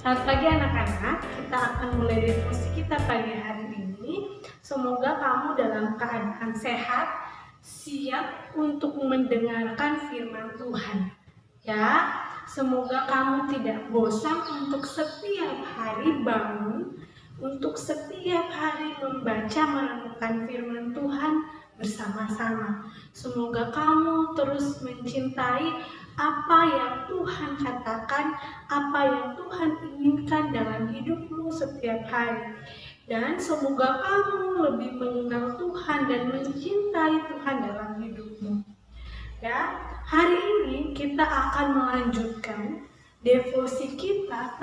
Selamat pagi anak-anak, kita akan mulai diskusi kita pagi hari ini. Semoga kamu dalam keadaan sehat, siap untuk mendengarkan firman Tuhan. Ya, semoga kamu tidak bosan untuk setiap hari bangun, untuk setiap hari membaca merenungkan firman Tuhan bersama-sama. Semoga kamu terus mencintai apa yang Tuhan katakan, apa yang Tuhan inginkan dalam hidupmu setiap hari. Dan semoga kamu lebih mengenal Tuhan dan mencintai Tuhan dalam hidupmu. Ya, hari ini kita akan melanjutkan devosi kita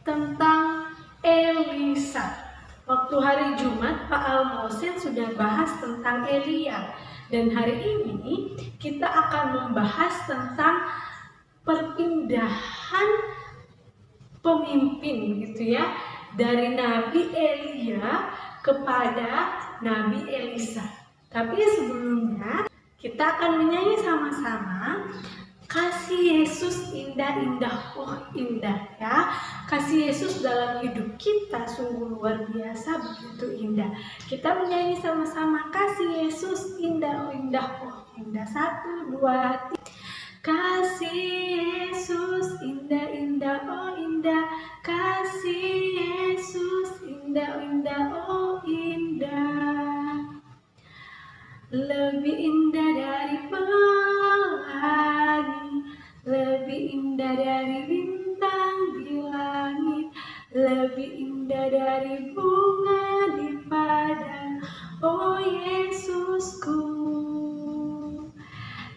tentang Elisa. Waktu hari Jumat, Pak Almosen sudah bahas tentang Elia. Dan hari ini kita akan membahas tentang perpindahan pemimpin gitu ya, dari Nabi Elia kepada Nabi Elisa. Tapi sebelumnya kita akan menyanyi sama-sama Kasih Yesus indah-indah, oh indah ya. Kasih Yesus dalam hidup kita sungguh luar biasa, begitu indah. Kita menyanyi sama-sama Kasih Yesus indah-indah, oh indah. 1, 2, 3. Kasih Yesus indah-indah, oh indah. Kasih Yesus indah-indah, oh indah. Lebih indah dari pelangi, lebih indah dari bintang di langit, lebih indah dari bunga di padang, oh Yesusku.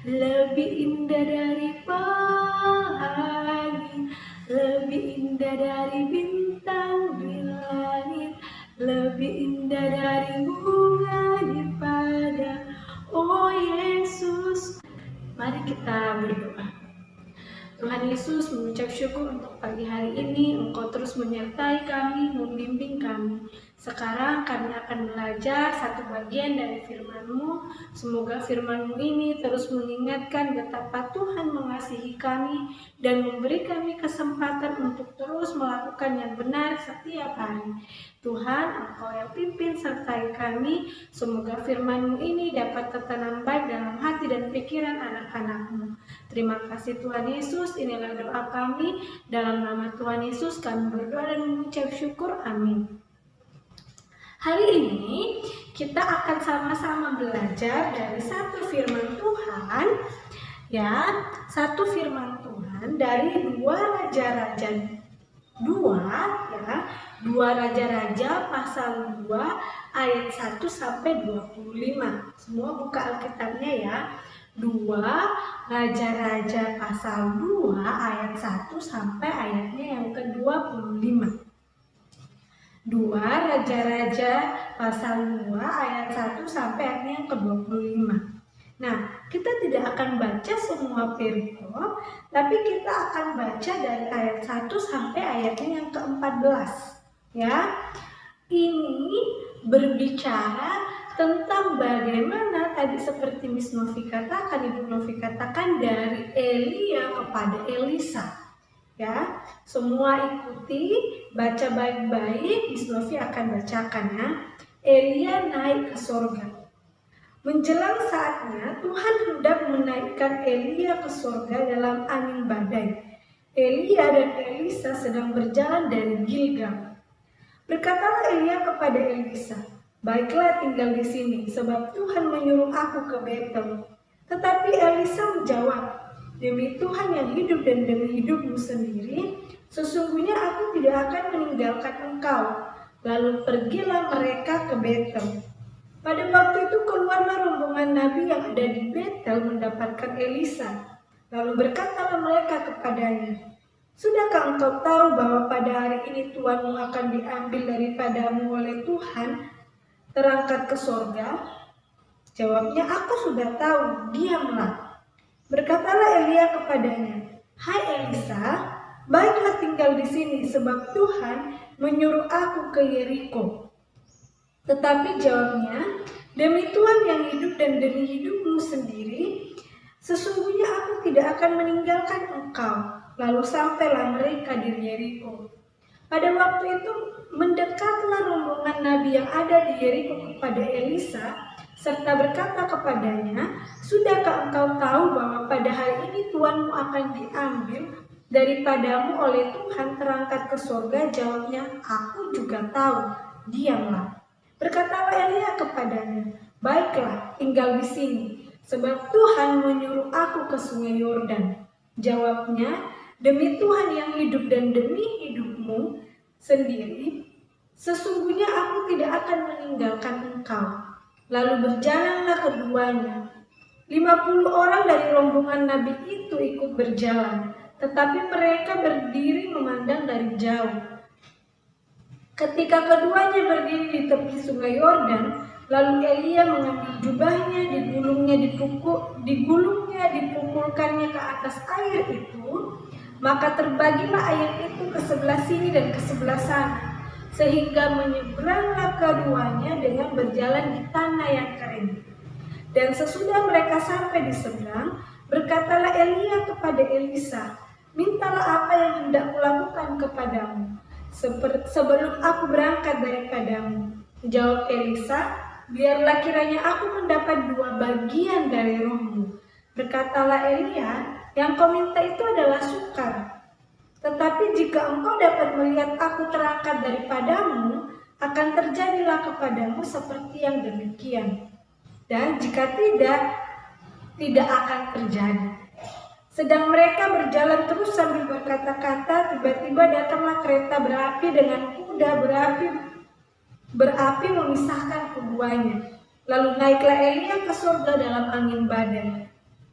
Lebih indah dari pelangi, lebih indah dari bintang di langit, lebih indah dari bunga di padang, oh Yesus. Mari kita berdoa. Tuhan Yesus, mengucap syukur untuk pagi hari ini. Engkau terus menyertai kami, membimbing kami. Sekarang kami akan belajar satu bagian dari firman-Mu. Semoga firman-Mu ini terus mengingatkan betapa Tuhan mengasihi kami dan memberi kami kesempatan untuk terus melakukan yang benar setiap hari. Tuhan, Engkau yang pimpin sertai kami. Semoga firman-Mu ini dapat tertanam baik dalam hati dan pikiran anak-anak-Mu. Terima kasih Tuhan Yesus, inilah doa kami. Dalam nama Tuhan Yesus kami berdoa dan mengucap syukur. Amin. Hari ini kita akan sama-sama belajar dari satu firman Tuhan. Ya, satu firman Tuhan dari 2 Raja-Raja 2 ya. 2 Raja-Raja pasal 2 ayat 1 sampai 25. Semua buka Alkitabnya ya. 2 Raja-Raja pasal 2 ayat 1 sampai ayatnya yang ke-25. 2 Raja-Raja pasal 2 ayat 1 sampai ayatnya yang ke-25. Nah, kita tidak akan baca semua perikop, tapi kita akan baca dari ayat 1 sampai ayatnya yang ke-14. Ya, ini berbicara tentang bagaimana tadi seperti Miss Novi katakan, Ibu Novi katakan dari Elia kepada Elisa. Ya, semua ikuti, baca baik-baik. Miss Novi akan bacakan ya. Elia naik ke sorga. Menjelang saatnya Tuhan hendak menaikkan Elia ke sorga dalam angin badai. Elia dan Elisa sedang berjalan dari Gilgal. Berkatalah Elia kepada Elisa, "Baiklah tinggal di sini, sebab Tuhan menyuruh aku ke Betel." Tetapi Elisa menjawab, "Demi Tuhan yang hidup dan demi hidupmu sendiri, sesungguhnya aku tidak akan meninggalkan engkau." Lalu pergilah mereka ke Betel. Pada waktu itu keluarlah rombongan nabi yang ada di Betel mendapatkan Elisa. Lalu berkatalah mereka kepadanya, "Sudahkah engkau tahu bahwa pada hari ini Tuhanmu akan diambil daripadamu oleh Tuhan, terangkat ke sorga?" Jawabnya, "Aku sudah tahu, diamlah." Berkatalah Elia kepadanya, "Hai Elisa, baiklah tinggal di sini, sebab Tuhan menyuruh aku ke Yeriko." Tetapi jawabnya, "Demi Tuhan yang hidup dan demi hidupmu sendiri, Sesungguhnya aku tidak akan meninggalkan engkau. Lalu sampailah mereka di Yeriko. Pada waktu itu mendekatlah rombongan nabi yang ada di Yeriko kepada Elisa, serta berkata kepadanya, "Sudahkah engkau tahu bahwa pada hari ini tuanmu akan diambil daripadamu oleh Tuhan terangkat ke surga?" Jawabnya, "Aku juga tahu." "Diamlah." Berkatalah Elia kepadanya, "Baiklah, tinggal di sini, sebab Tuhan menyuruh aku ke sungai Yordan." Jawabnya, "Demi Tuhan yang hidup dan demi hidupmu sendiri, sesungguhnya aku tidak akan meninggalkan engkau." Lalu berjalanlah keduanya. 50 orang dari rombongan nabi itu ikut berjalan, tetapi mereka berdiri memandang dari jauh. Ketika keduanya berdiri di tepi sungai Yordan, lalu Elia mengambil jubahnya, dipukulkannya ke atas air itu, maka terbagilah air itu ke sebelah sini dan ke sebelah sana, sehingga menyeberanglah keduanya dengan berjalan di tanah yang kering. Dan sesudah mereka sampai di seberang, berkatalah Elia kepada Elisa, "Mintalah apa yang hendak kulakukan kepadamu sebelum aku berangkat daripadamu." Jawab Elisa, "Biarlah kiranya aku mendapat 2 bagian dari rohmu." Berkatalah Elia, "Yang kau minta itu adalah sukar. Tetapi jika engkau dapat melihat aku terangkat daripadamu, akan terjadilah kepadamu seperti yang demikian. Dan jika tidak akan terjadi." Sedang mereka berjalan terus sambil berkata-kata, tiba-tiba datanglah kereta berapi dengan kuda berapi memisahkan keduanya. Lalu naiklah Elia ke surga dalam angin badai.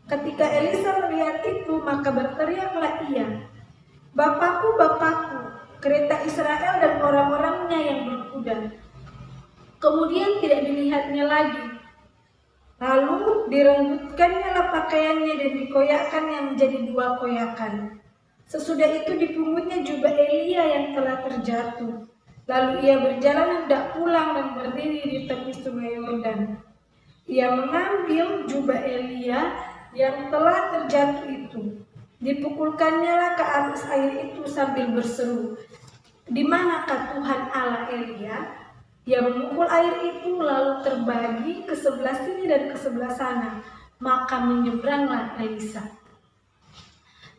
Ketika Elisa melihat itu, maka berteriaklah ia, "Bapakku, Bapakku, kereta Israel dan orang-orangnya yang berkuda." Kemudian tidak dilihatnya lagi. Lalu direnggutkannya pakaiannya dan dikoyakkannya menjadi 2 koyakan. Sesudah itu dipungutnya jubah Elia yang telah terjatuh. Lalu ia berjalan hendak pulang dan berdiri di tepi sungai Yordan. Ia mengambil jubah Elia yang telah terjatuh itu. Dipukulkannya ke atas air itu sambil berseru, "Di manakah Tuhan Allah Elia?" Ia memukul air itu lalu terbagi ke sebelah sini dan ke sebelah sana. Maka menyeberanglah Elisa.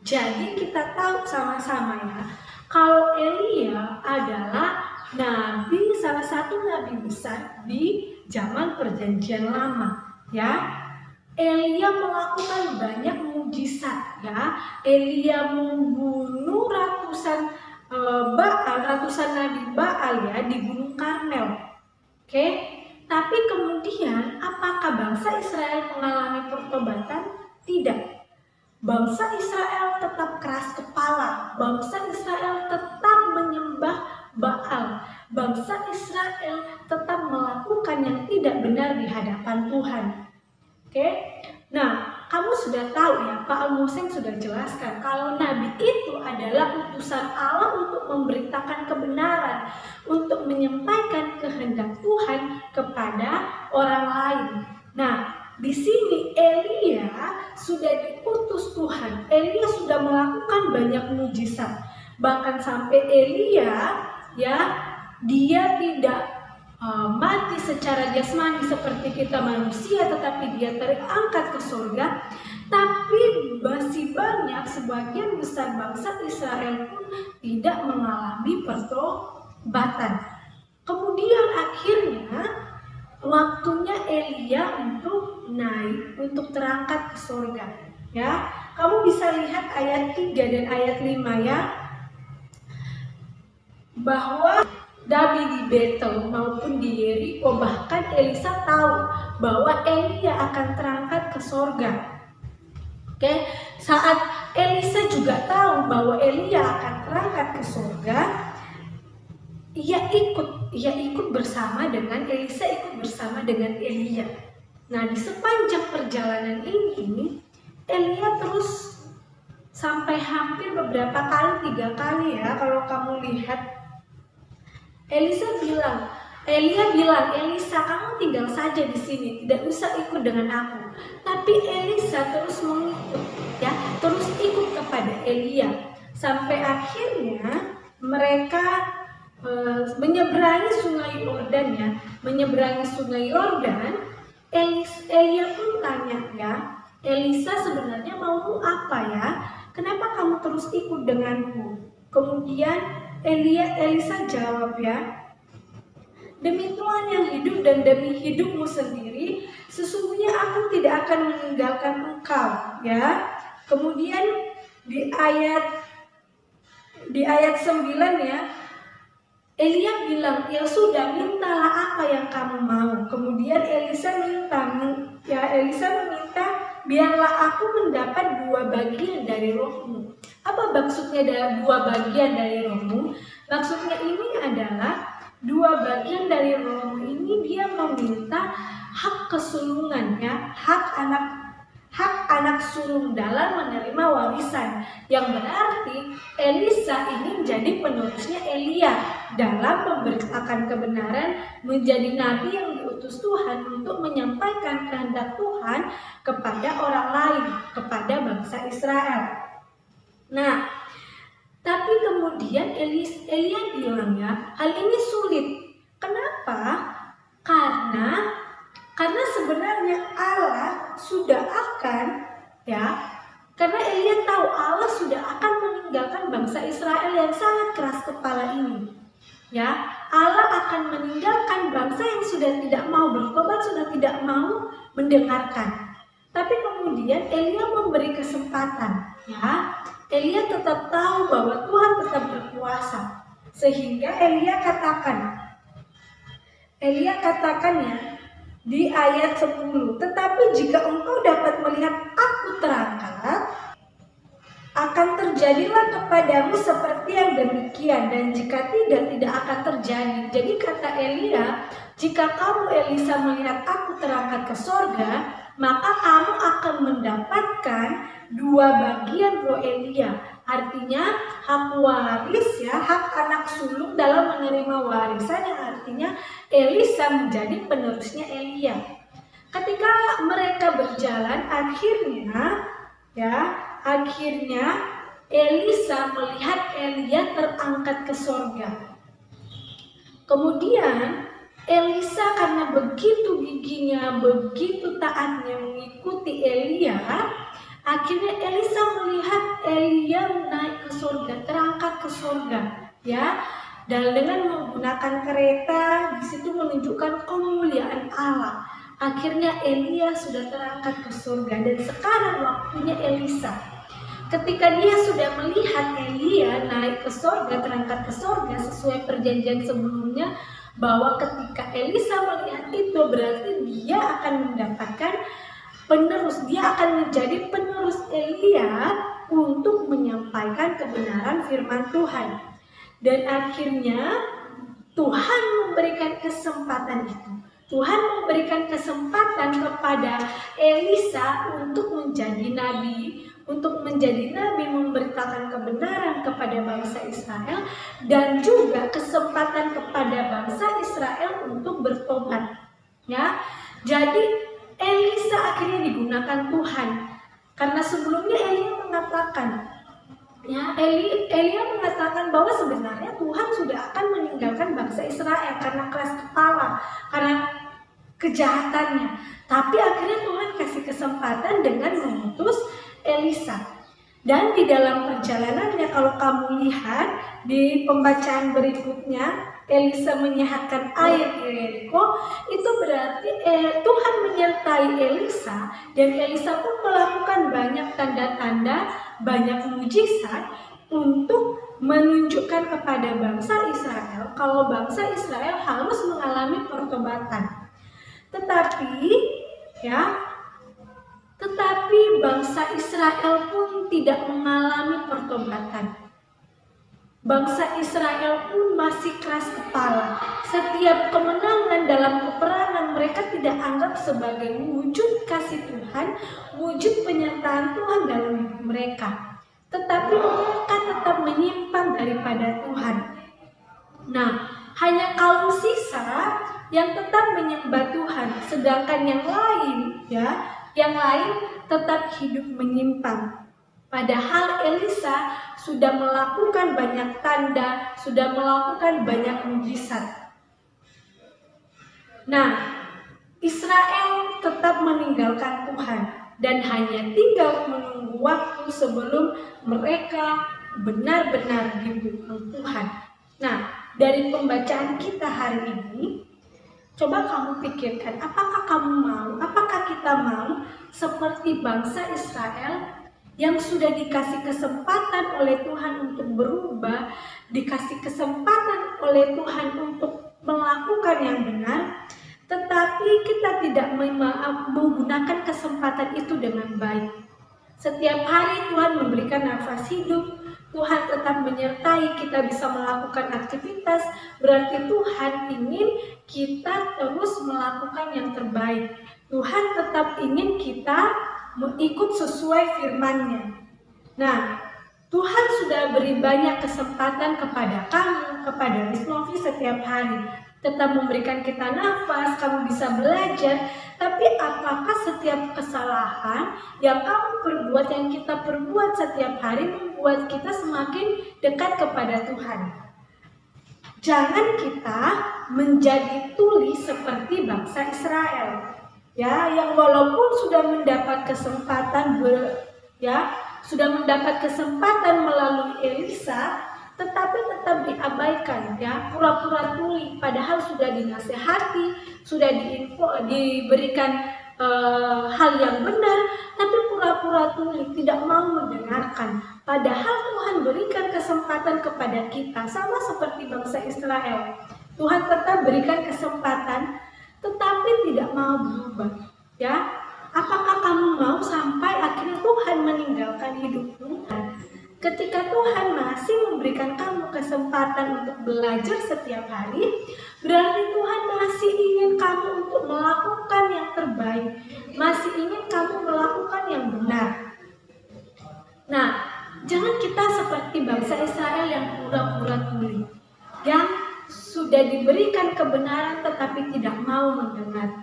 Jadi kita tahu sama-sama ya, kalau Elia adalah salah satu nabi besar di zaman Perjanjian Lama, ya. Elia melakukan banyak mujizat, ya. Elia membunuh ratusan nabi Baal, ya, di Gunung Karmel. Oke, tapi kemudian apakah bangsa Israel mengalami pertobatan? Tidak. Bangsa Israel tetap keras kepala. Bangsa Israel tetap menyembah Baal. Bangsa Israel tetap melakukan yang tidak benar di hadapan Tuhan. Oke, nah kamu sudah tahu ya, Pak Al-Museng sudah jelaskan kalau nabi itu adalah utusan Allah untuk memberitakan kebenaran, untuk menyampaikan kehendak Tuhan kepada orang lain. Nah, di sini Elia sudah diutus Tuhan. Elia sudah melakukan banyak mujizat. Bahkan sampai Elia, ya, dia tidak mati secara jasmani seperti kita manusia, tetapi dia terangkat ke surga. Tapi masih banyak, sebagian besar bangsa Israel pun tidak mengalami pertobatan. Kemudian akhirnya waktunya Elia untuk naik, untuk terangkat ke surga, ya. Kamu bisa lihat ayat 3 dan ayat 5, ya, bahwa nabi di Betel maupun di Yeriko, bahkan Elisa tahu bahwa Elia akan terangkat ke surga. Oke, saat Elisa juga tahu bahwa Elia akan terangkat ke surga, ia ikut bersama dengan Elisa, ikut bersama dengan Elia. Nah, di sepanjang perjalanan ini Elia terus sampai hampir beberapa kali, 3 kali, ya, kalau kamu lihat. Elisa bilang, Elia bilang, Elisa, kamu tinggal saja di sini, tidak usah ikut dengan aku. Tapi Elisa terus mengikut, ya, terus ikut kepada Elia. Sampai akhirnya mereka menyeberangi sungai Yordan, ya, menyeberangi sungai Yordan. Elia pun tanya, ya, Elisa sebenarnya maumu apa, ya? Kenapa kamu terus ikut denganku? Kemudian Elisa jawab, ya, demi Tuhan yang hidup dan demi hidupmu sendiri, sesungguhnya aku tidak akan meninggalkan engkau, ya. Kemudian di ayat 9, ya, Elia bilang, ya sudah, mintalah apa yang kamu mau. Kemudian Elisa meminta, biarlah aku mendapat 2 bagian dari rohmu. Apa maksudnya 2 bagian dari rohmu? Maksudnya ini adalah 2 bagian dari rohmu ini dia meminta hak kesulungan, ya, hak anak sulung dalam menerima warisan, yang berarti Elisa ini menjadi penerusnya Elia dalam memberitakan kebenaran, menjadi nabi yang diutus Tuhan untuk menyampaikan kehendak Tuhan kepada orang lain, kepada bangsa Israel. Nah, tapi kemudian Elia bilang, ya, hal ini sulit. Kenapa? Karena sebenarnya Allah sudah akan, ya, karena Elia tahu Allah sudah akan meninggalkan bangsa Israel yang sangat keras kepala ini. Ya, Allah akan meninggalkan bangsa yang sudah tidak mau bertobat, sudah tidak mau mendengarkan. Tapi kemudian Elia memberi kesempatan, ya. Elia tetap tahu bahwa Tuhan tetap berkuasa. Sehingga Elia katakan, ya, di ayat 10, tetapi jika engkau dapat melihat aku terangkat, akan terjadilah kepadamu seperti yang demikian, dan jika tidak akan terjadi. Jadi kata Elia, jika kamu Elisa melihat aku terangkat ke sorga, maka kamu akan mendapatkan 2 bagian roh Elia. Artinya hak waris, ya, hak anak sulung dalam menerima warisan, yang artinya Elisa menjadi penerusnya Elia. Ketika mereka berjalan, akhirnya Elisa melihat Elia terangkat ke sorga. Kemudian Elisa karena begitu giginya, begitu taatnya mengikuti Elia, akhirnya Elisa melihat Elia naik ke surga, terangkat ke surga, ya. Dan dengan menggunakan kereta, di situ menunjukkan kemuliaan Allah. Akhirnya Elia sudah terangkat ke surga, dan sekarang waktunya Elisa. Ketika dia sudah melihat Elia naik ke surga, terangkat ke surga sesuai perjanjian sebelumnya, bahwa ketika Elisa melihat itu berarti dia akan mendapatkan penerus, dia akan menjadi penerus Elia untuk menyampaikan kebenaran firman Tuhan. Dan akhirnya Tuhan memberikan kesempatan itu. Tuhan memberikan kesempatan kepada Elisa untuk menjadi nabi, memberitakan kebenaran kepada bangsa Israel, dan juga kesempatan kepada bangsa Israel untuk bertobat, ya. Jadi Elisa akhirnya digunakan Tuhan, karena sebelumnya Elia mengatakan, ya, Elia mengatakan bahwa sebenarnya Tuhan sudah akan meninggalkan bangsa Israel karena keras kepala, karena kejahatannya. Tapi akhirnya Tuhan kasih kesempatan dengan mengutus Elisa. Dan di dalam perjalanannya, kalau kamu lihat di pembacaan berikutnya, Elisa menyehatkan air di Yeriko, itu berarti Tuhan menyertai Elisa, dan Elisa pun melakukan banyak tanda-tanda, banyak mujizat untuk menunjukkan kepada bangsa Israel kalau bangsa Israel harus mengalami pertobatan. Tetapi bangsa Israel pun tidak mengalami pertobatan. Bangsa Israel pun masih keras kepala. Setiap kemenangan dalam peperangan mereka tidak anggap sebagai wujud kasih Tuhan, wujud penyertaan Tuhan dalam hidup mereka. Tetapi mereka tetap menyimpang daripada Tuhan. Nah, Hanya kaum sisa yang tetap menyembah Tuhan, sedangkan yang lain tetap hidup menyimpang. Padahal Elisa sudah melakukan banyak tanda, sudah melakukan banyak mujizat. Nah, Israel tetap meninggalkan Tuhan dan hanya tinggal menunggu waktu sebelum mereka benar-benar dibungkam Tuhan. Nah, dari pembacaan kita hari ini, coba kamu pikirkan, apakah kita mau seperti bangsa Israel yang sudah dikasih kesempatan oleh Tuhan untuk berubah, dikasih kesempatan oleh Tuhan untuk melakukan yang benar, tetapi kita tidak menggunakan kesempatan itu dengan baik. Setiap hari Tuhan memberikan nafas hidup, Tuhan tetap menyertai kita bisa melakukan aktivitas, berarti Tuhan ingin kita terus melakukan yang terbaik. Tuhan tetap ingin kita mengikut sesuai firman-Nya. Nah, Tuhan sudah beri banyak kesempatan kepada kamu, kepada Miss Novi setiap hari. Tetap memberikan kita nafas, kamu bisa belajar. Tapi apakah setiap kesalahan yang kamu perbuat, yang kita perbuat setiap hari membuat kita semakin dekat kepada Tuhan? Jangan kita menjadi tuli seperti bangsa Israel. Ya, yang walaupun sudah mendapat kesempatan melalui Elisa, tetapi tetap diabaikan, ya, pura-pura tuli, padahal sudah dinasehati, sudah diberikan hal yang benar, tapi pura-pura tuli, tidak mau mendengarkan. Padahal Tuhan berikan kesempatan kepada kita, sama seperti bangsa Israel. Tuhan tetap berikan kesempatan, tetapi tidak mau berubah. Ya, apakah kamu mau sampai akhirnya Tuhan meninggalkan hidupmu? Ketika Tuhan masih memberikan kamu kesempatan untuk belajar setiap hari, berarti Tuhan masih ingin kamu untuk melakukan yang terbaik, masih ingin kamu melakukan yang benar. Nah, jangan kita seperti bangsa Israel yang pura-pura tuli, yang sudah diberikan kebenaran tetapi tidak mau mendengar.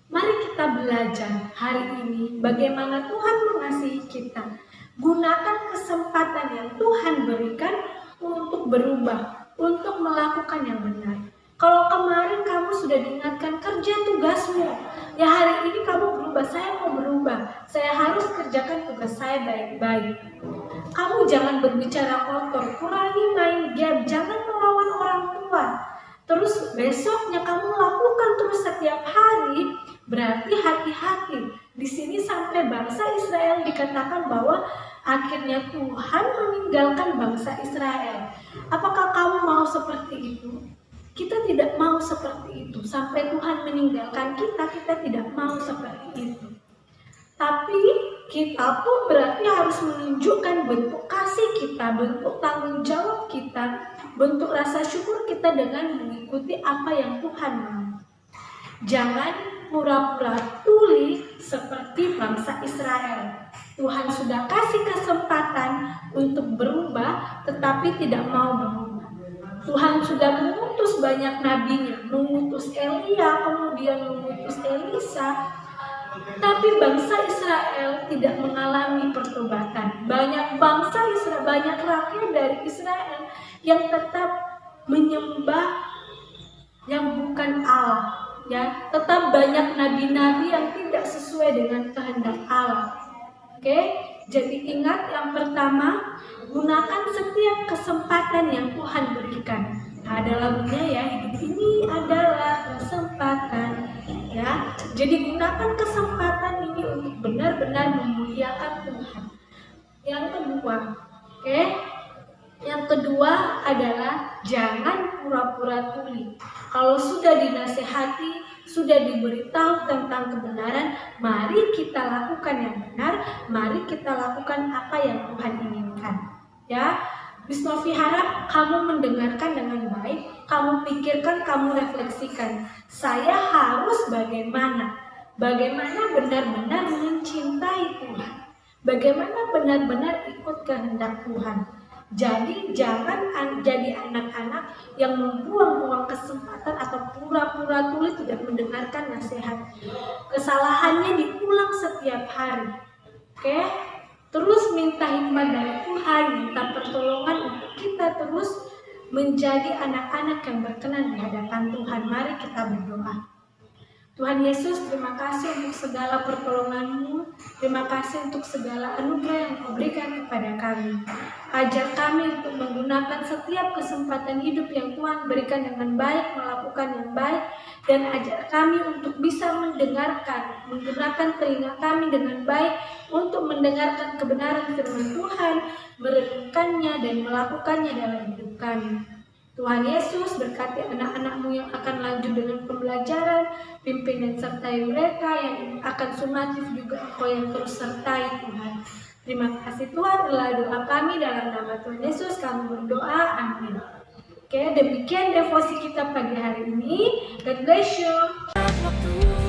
Mari kita belajar hari ini bagaimana Tuhan mengasihi kita. Gunakan kesempatan yang Tuhan berikan untuk berubah, untuk melakukan yang benar. Kalau kemarin kamu sudah diingatkan kerja tugasmu, ya hari ini kamu berubah, saya mau berubah, saya harus kerjakan tugas saya baik-baik. Kamu jangan berbicara kotor, kurangi main game, jangan melawan orang tua. Terus besoknya kamu lakukan terus setiap hari, berarti hati-hati. Di sini sampai bangsa Israel dikatakan bahwa akhirnya Tuhan meninggalkan bangsa Israel. Apakah kamu mau seperti itu? Kita tidak mau seperti itu. Sampai Tuhan meninggalkan kita, kita tidak mau seperti itu. Tapi kita pun berarti harus menunjukkan bentuk kasih kita, bentuk tanggung jawab kita, bentuk rasa syukur kita dengan mengikuti apa yang Tuhan mau. Jangan pura-pura tuli seperti bangsa Israel. Tuhan sudah kasih kesempatan untuk berubah, tetapi tidak mau berubah. Tuhan sudah mengutus banyak nabinya, mengutus Elia, kemudian mengutus Elisa. Tapi bangsa Israel tidak mengalami pertobatan. Banyak bangsa Israel, banyak rakyat dari Israel yang tetap menyembah yang bukan Allah. Ya, tetap banyak nabi-nabi yang tidak sesuai dengan kehendak Allah. Oke, jadi ingat yang pertama, gunakan setiap kesempatan yang Tuhan berikan. Ada lagunya ya, hidup ini adalah kesempatan. Ya, jadi gunakan kesempatan ini untuk benar-benar memuliakan Tuhan. Yang kedua, oke? Yang kedua adalah jangan pura-pura tuli. Kalau sudah dinasehati, sudah diberitahu tentang kebenaran, mari kita lakukan yang benar, mari kita lakukan apa yang Tuhan inginkan. Ya, Miss Novi harap kamu mendengarkan dengan baik, kamu pikirkan, kamu refleksikan. Saya harus bagaimana? Bagaimana benar-benar mencintai Tuhan? Bagaimana benar-benar ikut kehendak Tuhan? Jadi jangan jadi anak-anak yang membuang-buang kesempatan atau pura-pura tuli tidak mendengarkan nasihat. Kesalahannya diulang setiap hari. Oke? Terus minta hikmat dari Tuhan, minta pertolongan untuk kita terus menjadi anak-anak yang berkenan di hadapan Tuhan. Mari kita berdoa. Tuhan Yesus, terima kasih untuk segala pertolongan-Mu. Terima kasih untuk segala anugerah yang Kau berikan kepada kami. Ajar kami untuk menggunakan setiap kesempatan hidup yang Tuhan berikan dengan baik, melakukan yang baik, dan ajar kami untuk bisa mendengarkan, menggunakan telinga kami dengan baik untuk mendengarkan kebenaran firman Tuhan, merenungkannya dan melakukannya dalam hidup kami. Tuhan Yesus, berkati anak-anak-Mu yang akan lanjut dengan pembelajaran, pimpin dan sertai mereka, yang akan sumatif juga Engkau yang terus sertai Tuhan. Terima kasih Tuhan, adalah doa kami dalam nama Tuhan Yesus kami berdoa, amin. Oke, demikian devosi kita pagi hari ini. God bless you.